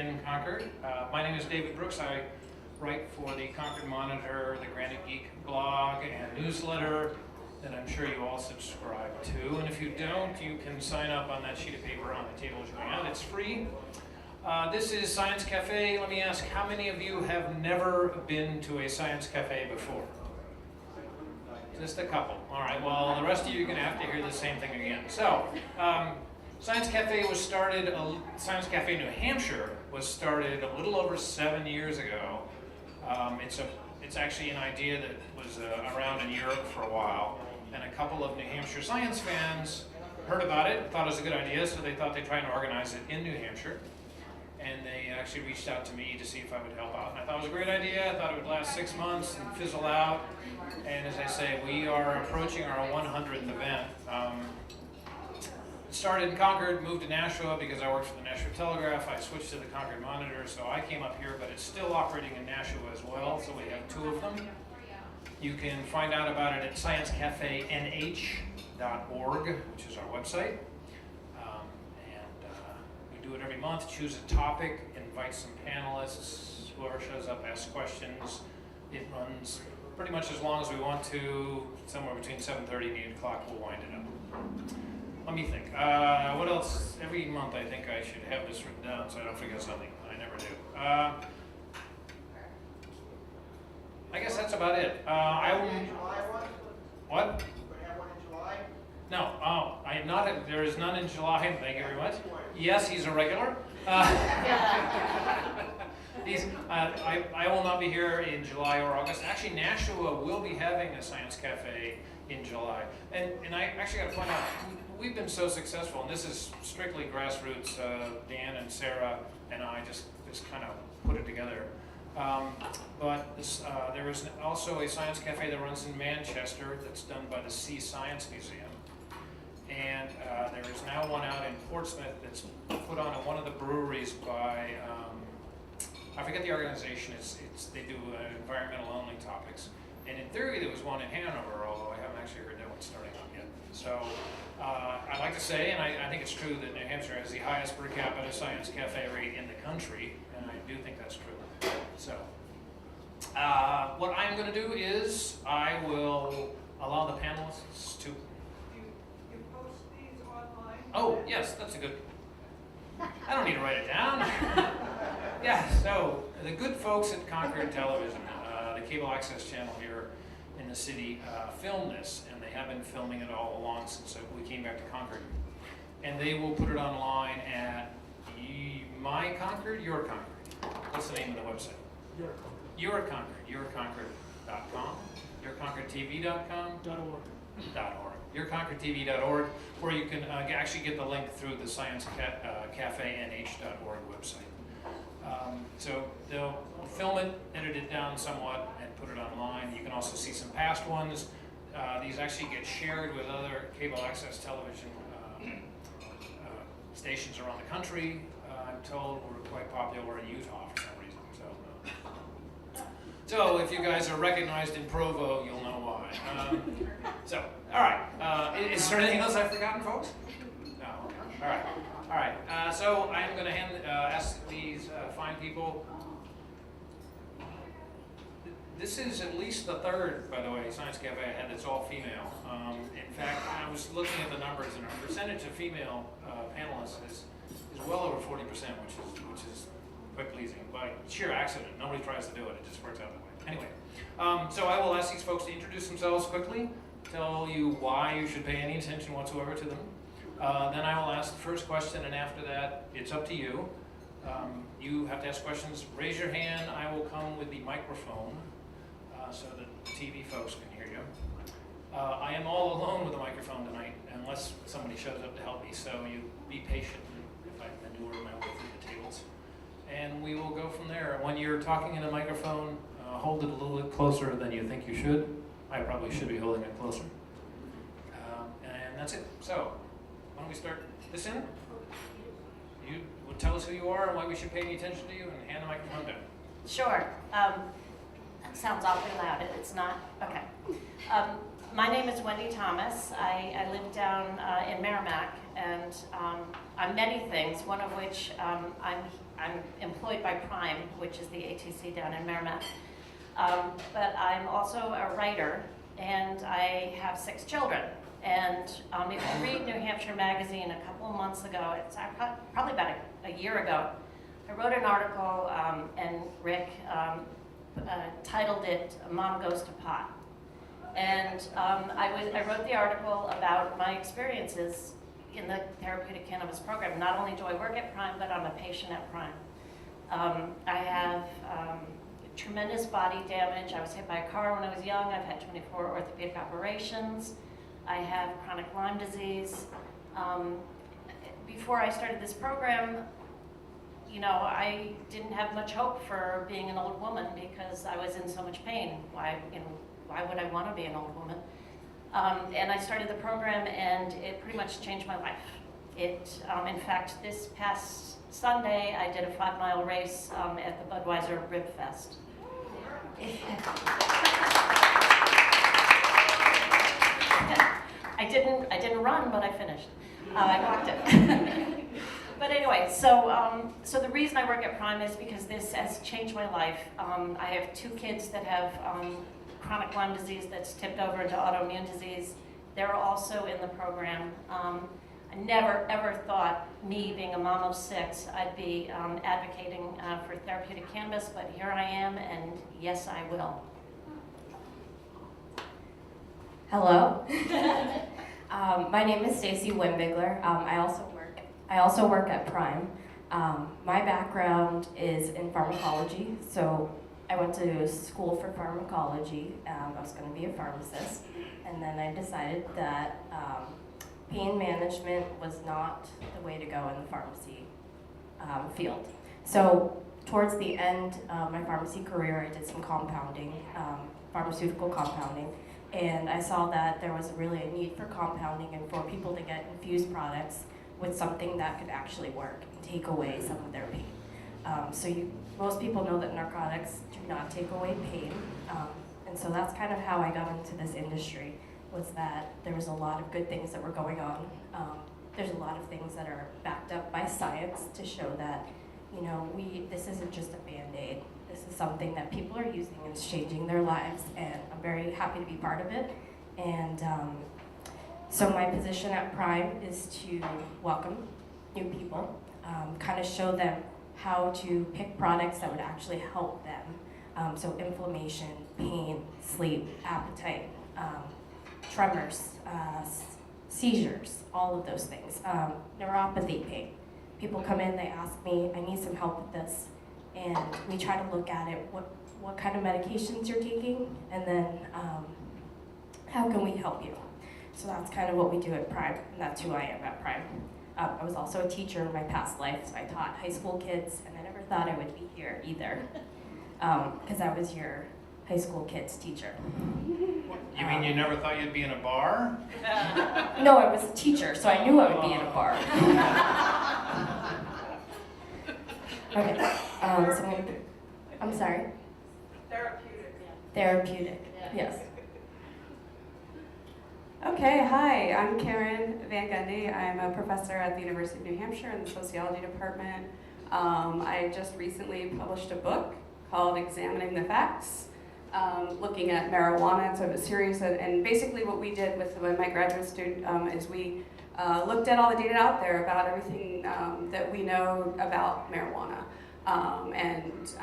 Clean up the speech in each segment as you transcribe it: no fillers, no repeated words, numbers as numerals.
in Concord. My name is David Brooks. I write for the Concord Monitor, the Granite Geek blog and newsletter that I'm sure you all subscribe to. And if you don't, you can sign up on that sheet of paper on the table as you go out. It's free. This is Science Cafe. Let me ask, how many of you have never been to a Science Cafe before? Just a couple. All right, well, the rest of you are going to have to hear the same thing again. So, Science Cafe was started, Science Cafe New Hampshire was started a little over 7 years ago. It's actually an idea that was around in Europe for a while, and a couple of New Hampshire science fans heard about it, thought it was a good idea, so they thought they'd try and organize it in New Hampshire. And they actually reached out to me to see if I would help out. And I thought it was a great idea. I thought it would last 6 months and fizzle out. And as I say, we are approaching our 100th event. It started in Concord, moved to Nashua because I worked for the Nashua Telegraph. I switched to the Concord Monitor, so I came up here, but it's still operating in Nashua as well, so we have 2 of them. You can find out about it at sciencecafenh.org, which is our website. Do it every month, choose a topic, invite some panelists, whoever shows up asks questions. It runs pretty much as long as we want to, somewhere between 7:30 and 8 o'clock we'll wind it up. Let me think, what else? Every month I think I should have this written down so I don't forget something. I never do. I guess that's about it. What? No, I have not. There is none in July. Thank you very much. Yes, he's a regular. I will not be here in July or August. Actually, Nashua will be having a Science Cafe in July. And I actually got to point out, we've been so successful, and this is strictly grassroots. Dan and Sarah and I just kind of put it together. But there is also a Science Cafe that runs in Manchester that's done by the Sea Science Museum. And there is now one out in Portsmouth that's put on at one of the breweries by, I forget the organization, they do environmental only topics. And in theory there was one in Hanover, although I haven't actually heard that one starting up yet. So I'd like to say, and I think it's true, that New Hampshire has the highest per capita Science Cafe rate in the country, and I do think that's true. So what I'm going to do is I will allow the panelists to... Oh, yes, that's a good... I don't need to write it down. Yeah, so the good folks at Concord Television, the cable access channel here in the city, filmed this, and they have been filming it all along since we came back to Concord. And they will put it online at My Concord, Your Concord. What's the name of the website? Your Concord, yourconcord.com, yourconcordtv.com? .org. yourconcordtv.org, where you can actually get the link through the sciencecafenh.org website. So they'll film it, edit it down somewhat, and put it online. You can also see some past ones. These actually get shared with other cable access television stations around the country. I'm told we're quite popular in Utah for some reason. So if you guys are recognized in Provo, you'll know why. All right. Is there anything else I've forgotten, folks? No. All right. So I'm going to ask these fine people. This is at least the third, by the way, Science Cafe I had that's all female. In fact, I was looking at the numbers, and our percentage of female panelists is well over 40%, which is quite pleasing. By sheer accident, nobody tries to do it. It just works out that way. Anyway, so I will ask these folks to introduce themselves quickly, tell you why you should pay any attention whatsoever to them. Then I will ask the first question, and after that, it's up to you. You have to ask questions. Raise your hand. I will come with the microphone so that the TV folks can hear you. I am all alone with the microphone tonight, unless somebody shows up to help me, so you be patient if I maneuver my way through the tables. And we will go from there. When you're talking in a microphone, hold it a little bit closer than you think you should. I probably should be holding it closer. And that's it. So, why don't we start this in? You would tell us who you are and why we should pay any attention to you, and hand the microphone down. Sure. That sounds awfully loud. It's not? Okay. My name is Wendy Thomas. I live down in Merrimack, and I'm many things, one of which I'm employed by Prime, which is the ATC down in Merrimack. But I'm also a writer, and I have 6 children. And if you read New Hampshire Magazine a couple of months ago, it's probably about a year ago, I wrote an article, and Rick titled it, "Mom Goes to Pot." And I wrote the article about my experiences in the therapeutic cannabis program. Not only do I work at Prime, but I'm a patient at Prime. I have tremendous body damage. I was hit by a car when I was young. I've had 24 orthopedic operations. I have chronic Lyme disease. Before I started this program, you know, I didn't have much hope for being an old woman because I was in so much pain. Why would I want to be an old woman? And I started the program, and it pretty much changed my life. In fact, this past Sunday, I did a 5-mile race at the Budweiser Rib Fest. I didn't run, but I finished. I walked it. But anyway, so the reason I work at Prime is because this has changed my life. I have 2 kids that have chronic Lyme disease that's tipped over into autoimmune disease. They're also in the program. I never ever thought, me being a mom of 6, I'd be advocating for therapeutic cannabis, but here I am, and yes, I will. Hello. My name is Stacy Wimbigler. I also work at Prime. My background is in pharmacology, so I went to school for pharmacology. I was going to be a pharmacist, and then I decided that pain management was not the way to go in the pharmacy field. So towards the end of my pharmacy career, I did some compounding, pharmaceutical compounding, and I saw that there was really a need for compounding and for people to get infused products with something that could actually work and take away some of their pain. Most people know that narcotics do not take away pain, and so that's kind of how I got into this industry, was that there was a lot of good things that were going on. There's a lot of things that are backed up by science to show that, you know, this isn't just a Band-Aid. This is something that people are using and it's changing their lives, and I'm very happy to be part of it. And so my position at Prime is to welcome new people, kind of show them how to pick products that would actually help them. So inflammation, pain, sleep, appetite, tremors, seizures, all of those things. Neuropathy pain. People come in, they ask me, I need some help with this. And we try to look at it, what kind of medications you're taking, and then how can we help you? So that's kind of what we do at Prime, and that's who I am at Prime. I was also a teacher in my past life, so I taught high school kids, and I never thought I would be here either, because I was your high school kids teacher. You mean you never thought you'd be in a bar? No, I was a teacher, so I knew I would be in a bar. Okay, so I'm sorry? Therapeutic. Therapeutic, yes. Okay, hi, I'm Karen Van Gundy. I'm a professor at the University of New Hampshire in the sociology department. I just recently published a book called Examining the Facts, looking at marijuana. It's a series, and basically what we did with my graduate student is we looked at all the data out there about everything that we know about marijuana, and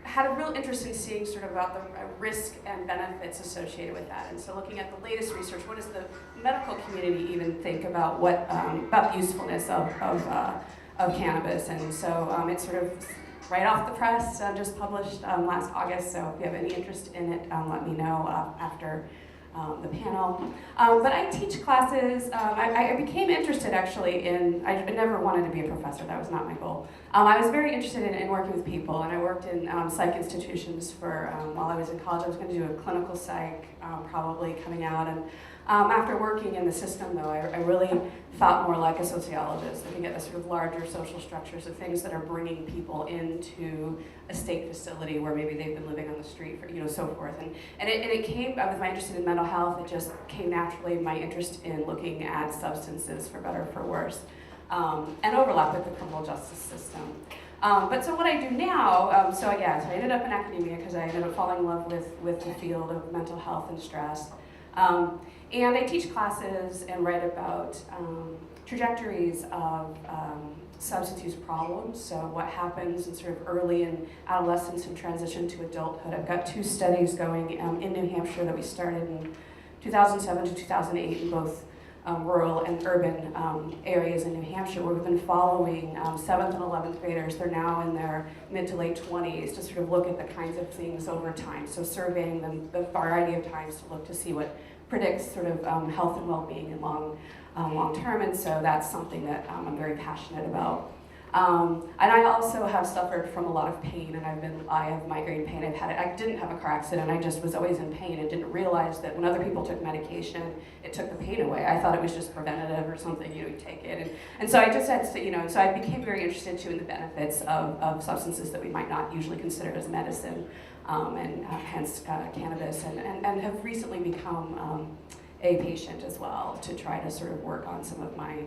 had a real interest in seeing sort of about the risk and benefits associated with that. And so looking at the latest research, what does the medical community even think about about the usefulness of cannabis? And so it's sort of right off the press, just published last August. So if you have any interest in it, let me know after the panel. But I teach classes. I became interested actually I never wanted to be a professor, that was not my goal. I was very interested in working with people, and I worked in psych institutions for, while I was in college. I was going to do a clinical psych, probably coming out, and after working in the system though, I really felt more like a sociologist, looking at the sort of larger social structures of things that are bringing people into a state facility where maybe they've been living on the street, for, so forth. And it came with my interest in mental health. It just came naturally, my interest in looking at substances, for better or for worse. and overlap with the criminal justice system. But so what I do now, so I ended up in academia because I ended up falling in love with the field of mental health and stress. And I teach classes and write about trajectories of substance use problems, so what happens in sort of early in adolescence and transition to adulthood. I've got 2 studies going in New Hampshire that we started in 2007 to 2008 in both rural and urban areas in New Hampshire, where we've been following 7th and 11th graders. They're now in their mid to late 20s to sort of look at the kinds of things over time. So surveying them the variety of times to look to see what predicts sort of health and well-being in long term, and so that's something that I'm very passionate about. And I also have suffered from a lot of pain, and I have migraine pain. I didn't have a car accident. I just was always in pain and didn't realize that when other people took medication, it took the pain away. I thought it was just preventative or something, you take it. And so I just had to, and so I became very interested too in the benefits of substances that we might not usually consider as medicine, and hence cannabis, and have recently become a patient as well to try to sort of work on some of my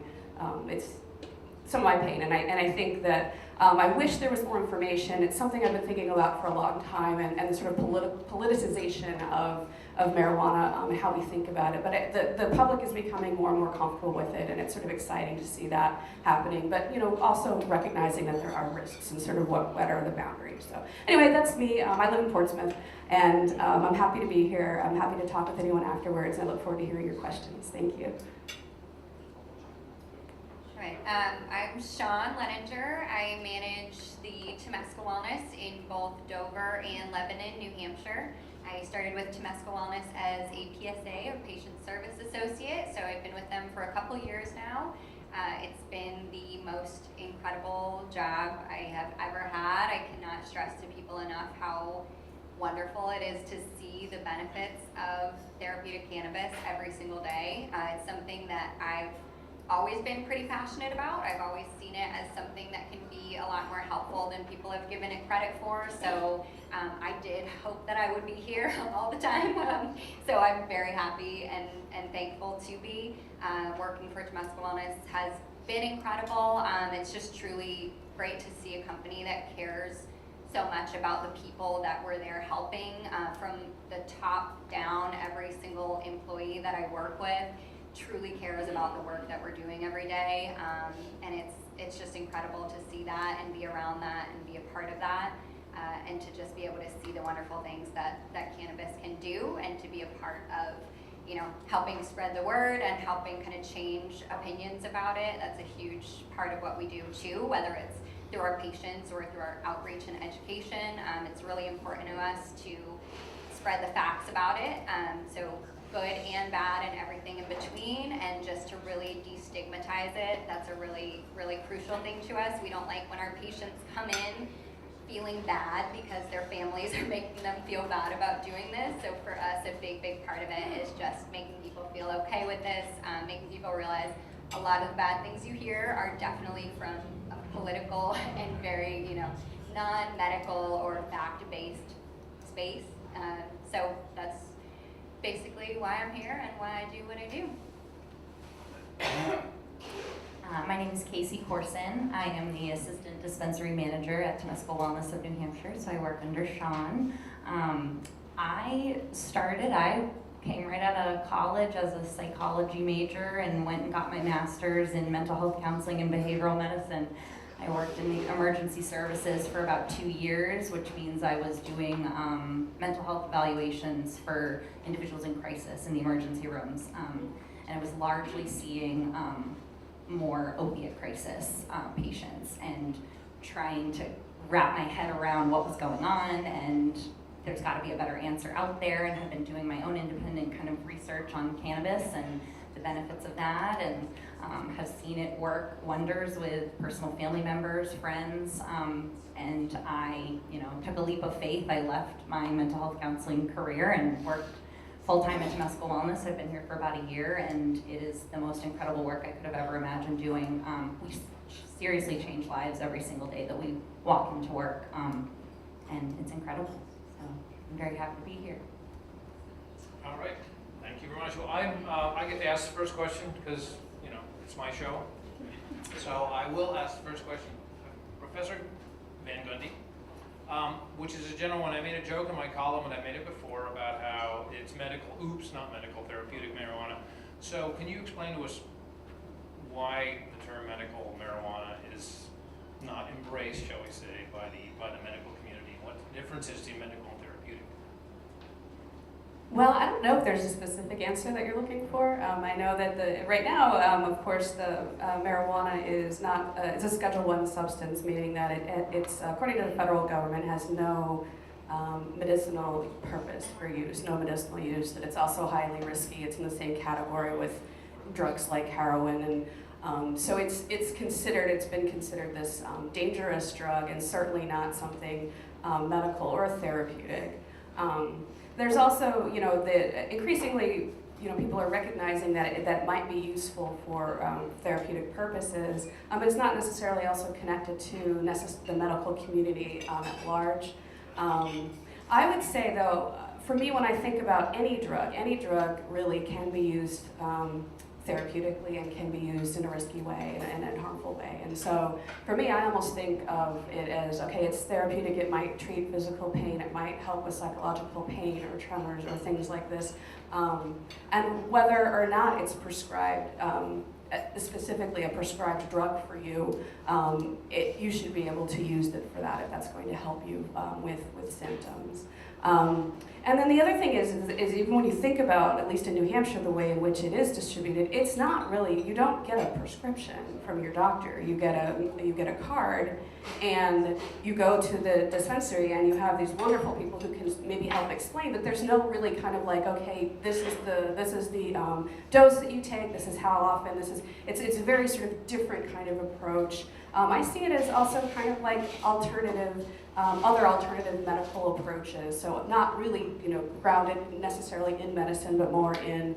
pain, and I think that I wish there was more information. It's something I've been thinking about for a long time, and the sort of politicization of marijuana, and how we think about it. But the public is becoming more and more comfortable with it, and it's sort of exciting to see that happening. But also recognizing that there are risks and sort of what are the boundaries. So anyway, that's me. I live in Portsmouth, and I'm happy to be here. I'm happy to talk with anyone afterwards, and I look forward to hearing your questions. Thank you. Right. I'm Sean Leninger. I manage the Temescal Wellness in both Dover and Lebanon, New Hampshire. I started with Temescal Wellness as a PSA, or Patient Service Associate, so I've been with them for a couple years now. It's been the most incredible job I have ever had. I cannot stress to people enough how wonderful it is to see the benefits of therapeutic cannabis every single day. It's something that I've always been pretty passionate about. I've always seen it as something that can be a lot more helpful than people have given it credit for. So I did hope that I would be here all the time. So I'm very happy and thankful to be. Working for Temescal Wellness has been incredible. It's just truly great to see a company that cares so much about the people that we're there helping, from the top down. Every single employee that I work with truly cares about the work that we're doing every day, and it's just incredible to see that and be around that and be a part of that, and to just be able to see the wonderful things that cannabis can do, and to be a part of helping spread the word and helping kind of change opinions about it. That's a huge part of what we do too, whether it's through our patients or through our outreach and education. It's really important to us to spread the facts about it, so good and bad and everything in between, and just to really destigmatize it. That's a really, really crucial thing to us. We don't like when our patients come in feeling bad because their families are making them feel bad about doing this. So for us, a big, big part of it is just making people feel okay with this, making people realize a lot of the bad things you hear are definitely from a political and very, non-medical or fact-based space. So that's basically why I'm here and why I do what I do. My name is Casey Corson. I am the Assistant Dispensary Manager at Temescal Wellness of New Hampshire, so I work under Sean. I came right out of college as a psychology major and went and got my master's in mental health counseling and behavioral medicine. I worked in the emergency services for about 2 years, which means I was doing mental health evaluations for individuals in crisis in the emergency rooms. And I was largely seeing more opiate crisis patients and trying to wrap my head around what was going on, and there's got to be a better answer out there, and have been doing my own independent kind of research on cannabis and the benefits of that, and have seen it work wonders with personal family members, friends, and I took a leap of faith. I left my mental health counseling career and worked full-time at Temescal Wellness. I've been here for about a year, and it is the most incredible work I could have ever imagined doing. We seriously change lives every single day that we walk into work, and it's incredible. So I'm very happy to be here. All right, thank you very much. Well, I get to ask the first question because it's my show. So I will ask the first question. Professor Van Gundy, which is a general one. I made a joke in my column, and I made it before, about how it's medical, not medical, therapeutic marijuana. So can you explain to us why the term medical marijuana is not embraced, shall we say, by the medical community? What the difference is between medical and therapeutic? Well, I don't know if there's a specific answer that you're looking for. I know that right now, of course, the marijuana is not, it's a Schedule I substance, meaning that it's, according to the federal government, has no medicinal purpose for use, no medicinal use, that it's also highly risky. It's in the same category with drugs like heroin, and so it's been considered this dangerous drug, and certainly not something medical or therapeutic. There's also, increasingly, people are recognizing that that might be useful for therapeutic purposes, but it's not necessarily also connected to the medical community at large. I would say, though, for me, when I think about any drug really can be used therapeutically and can be used in a risky way and in a harmful way. And so for me, I almost think of it as, okay, it's therapeutic, it might treat physical pain, it might help with psychological pain or tremors or things like this. And whether or not it's prescribed, specifically a prescribed drug for you, you should be able to use it for that if that's going to help you with symptoms. And then the other thing is even when you think about, at least in New Hampshire, the way in which it is distributed, it's not really, you don't get a prescription from your doctor. You get a card, and you go to the dispensary, and you have these wonderful people who can maybe help explain, but there's no really kind of like, okay, this is the dose that you take, this is how often, it's a very sort of different kind of approach. I see it as also kind of like other alternative medical approaches. So not really, grounded necessarily in medicine, but more in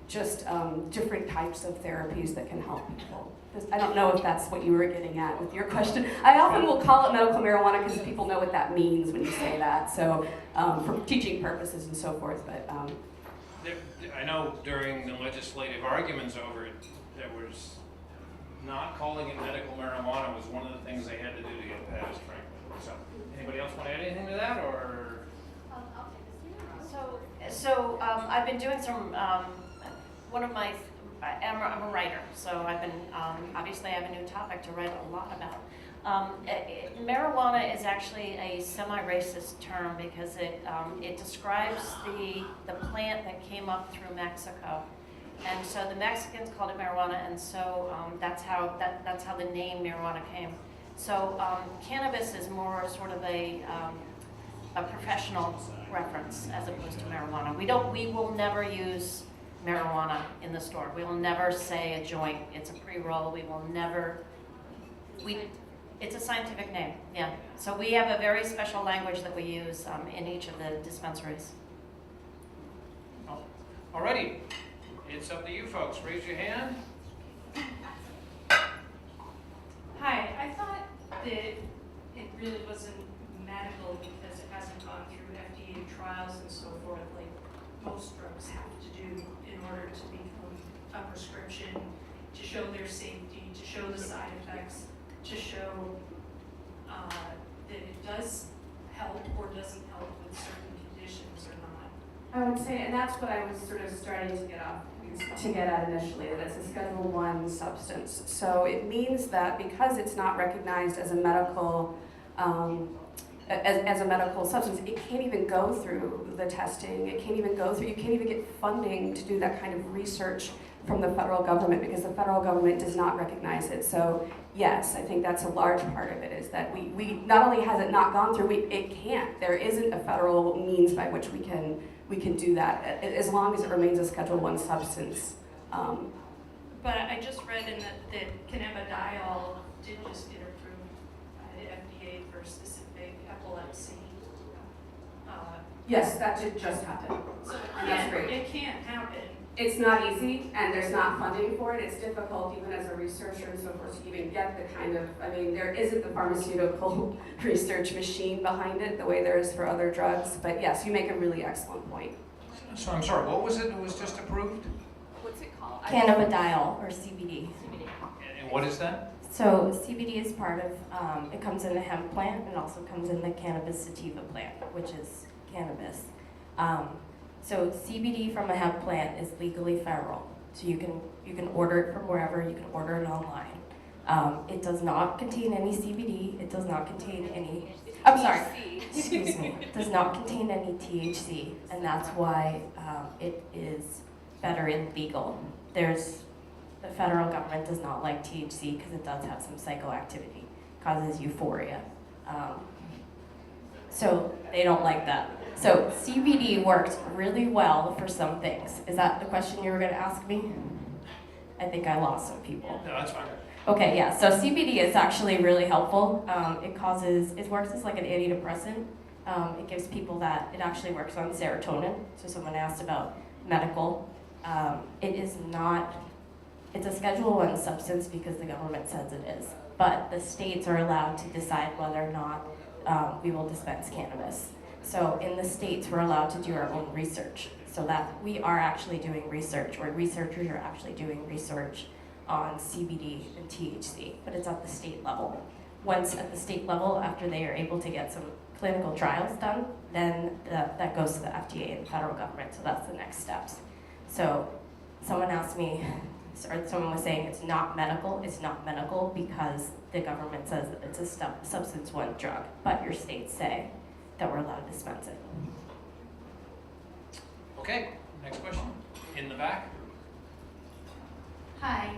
just different types of therapies that can help people. I don't know if that's what you were getting at with your question. I often will call it medical marijuana because people know what that means when you say that. So for teaching purposes and so forth, but. I know during the legislative arguments over it, there was not calling it medical marijuana was one of the things they had to do to get passed, frankly. So, anybody else want to add anything to that, or? I'll take this. So I've been doing some, I'm a writer, so I've been, obviously I have a new topic to write a lot about. Marijuana is actually a semi-racist term because it describes the plant that came up through Mexico. And so the Mexicans called it marijuana, and so that's how the name marijuana came. So cannabis is more sort of a professional reference as opposed to marijuana. We will never use marijuana in the store. We will never say a joint. It's a pre-roll. We will never. It's a scientific name. Yeah. So we have a very special language that we use in each of the dispensaries. Alrighty. It's up to you folks. Raise your hand. Hi, I thought that it really wasn't medical because it hasn't gone through FDA trials and so forth, like most drugs have to do in order to become a prescription, to show their safety, to show the side effects, to show that it does help or doesn't help with certain conditions or not. I would say, and that's what I was sort of starting to get at initially, that it's a Schedule I substance. So it means that because it's not recognized as a medical as a medical substance, it can't even go through the testing. You can't even get funding to do that kind of research from the federal government because the federal government does not recognize it. So yes, I think that's a large part of it, is that we not only has it not gone through, it can't. There isn't a federal means by which we can do that, as long as it remains a Schedule I substance. But I just read in that cannabidiol did just get approved by the FDA for specific epilepsy. Yes, that did just happen. So That's great. it can't happen. It's not easy, and there's not funding for it. It's difficult, even as a researcher and so forth, to even get the kind of, there isn't the pharmaceutical research machine behind it the way there is for other drugs. But yes, you make a really excellent point. So I'm sorry, what was it that was just approved? What's it called? Cannabidiol or CBD. And What is that? So CBD is part of, it comes in the hemp plant and also comes in the cannabis sativa plant, which is cannabis. So CBD from a hemp plant is legally federal. So you can order it from wherever, you can order it online. It does not contain any CBD, it does not contain any, I'm sorry, excuse me, it does not contain any THC, and that's why it is federally legal. The federal government does not like THC because it does have some psychoactivity, causes euphoria. So they don't like that. So CBD works really well for some things. Is that the question you were going to ask me? I think I lost some people. No, that's fine. Okay, yeah, so CBD is actually really helpful. It works as like an antidepressant. It gives people that, it actually works on serotonin. So someone asked about medical. It's a Schedule I substance because the government says it is. But the states are allowed to decide whether or not we will dispense cannabis. So in the states, we're allowed to do our own research. So that we are actually doing research, or researchers are actually doing research on CBD and THC, but it's at the state level. Once at the state level, after they are able to get some clinical trials done, then that goes to the FDA and the federal government, so that's the next steps. So someone asked me, or someone was saying it's not medical because the government says that it's a substance I drug, but your states say that we're allowed to dispense it. Okay, next question. In the back. Hi.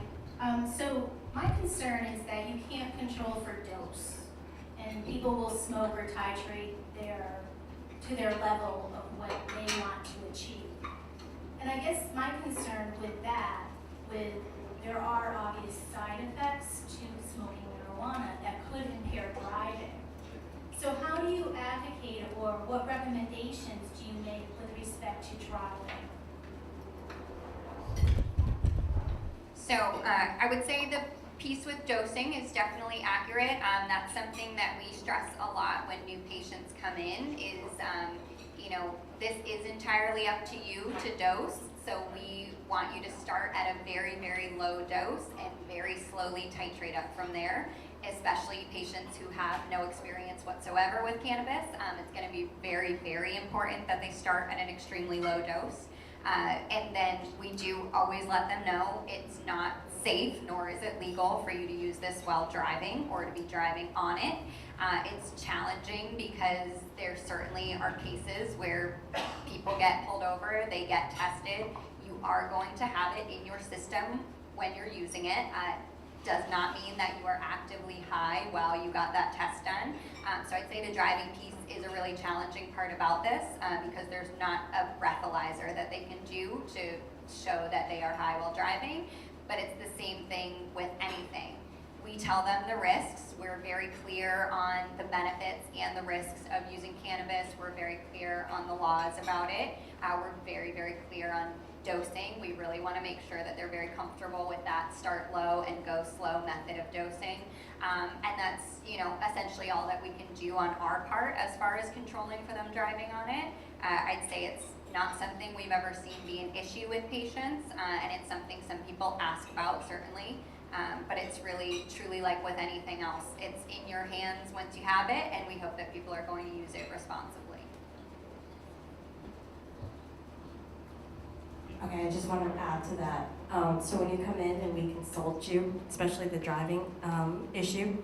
So my concern is that you can't control for dose, and people will smoke or titrate to their level of what they want to achieve. And I guess my concern with that, there are obvious side effects to smoking marijuana that could impair driving. So how do you advocate, or what recommendations do you make with respect to driving? So I would say the piece with dosing is definitely accurate. That's something that we stress a lot when new patients come in is, this is entirely up to you to dose. So we want you to start at a very, very low dose and very slowly titrate up from there, especially patients who have no experience whatsoever with cannabis. It's going to be very, very important that they start at an extremely low dose. And then we do always let them know it's not safe, nor is it legal for you to use this while driving or to be driving on it. It's challenging because there certainly are cases where people get pulled over, they get tested. You are going to have it in your system when you're using it. Does not mean that you are actively high while you got that test done. So I'd say the driving piece is a really challenging part about this because there's not a breathalyzer that they can do to show that they are high while driving, but it's the same thing with anything. We tell them the risks. We're very clear on the benefits and the risks of using cannabis. We're very clear on the laws about it. We're very, very clear on dosing. We really want to make sure that they're very comfortable with that start low and go slow method of dosing. And that's, essentially all that we can do on our part as far as controlling for them driving on it. I'd say it's not something we've ever seen be an issue with patients, and it's something some people ask about, certainly. But it's really, truly like with anything else. It's in your hands once you have it, and we hope that people are going to use it responsibly. Okay, I just want to add to that. So when you come in and we consult you, especially the driving issue,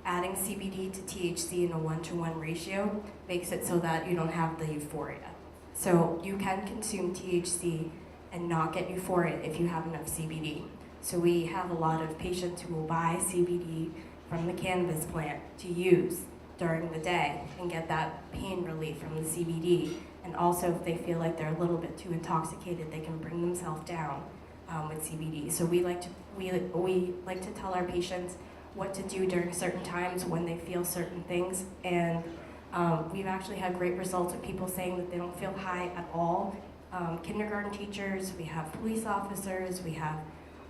adding CBD to THC in a 1-to-1 ratio makes it so that you don't have the euphoria. So you can consume THC and not get euphoria if you have enough CBD. So we have a lot of patients who will buy CBD from the cannabis plant to use during the day and get that pain relief from the CBD. And also, if they feel like they're a little bit too intoxicated, they can bring themselves down with CBD. So we like to tell our patients what to do during certain times when they feel certain things. And we've actually had great results of people saying that they don't feel high at all. Kindergarten teachers, we have police officers, we have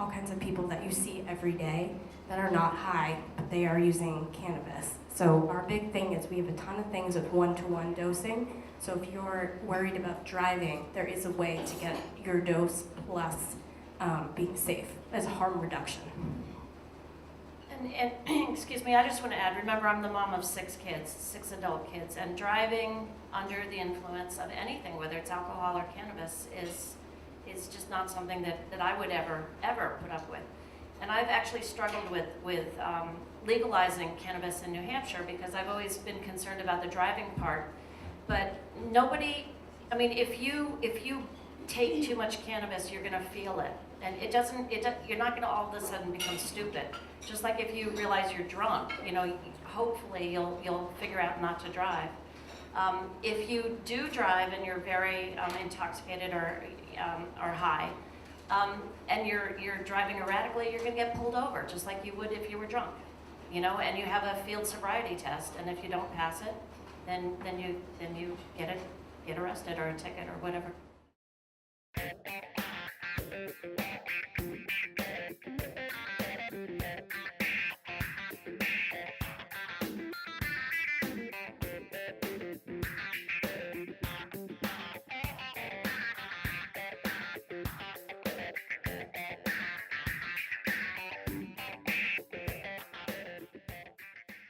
all kinds of people that you see every day that are not high, but they are using cannabis. So our big thing is we have a ton of things with 1-to-1 dosing. So if you're worried about driving, there is a way to get your dose plus being safe as harm reduction. And excuse me, I just want to add, remember I'm the mom of 6 kids, 6 adult kids, and driving under the influence of anything, whether it's alcohol or cannabis, is just not something that I would ever put up with. And I've actually struggled with legalizing cannabis in New Hampshire because I've always been concerned about the driving part. But nobody, I mean, if you take too much cannabis, you're going to feel it. And you're not going to all of a sudden become stupid. Just like if you realize you're drunk, you know, hopefully you'll figure out not to drive. If you do drive and you're very intoxicated or high, and you're driving erratically, you're going to get pulled over, just like you would if you were drunk. You know, and you have a field sobriety test, and if you don't pass it, then you get arrested or a ticket or whatever.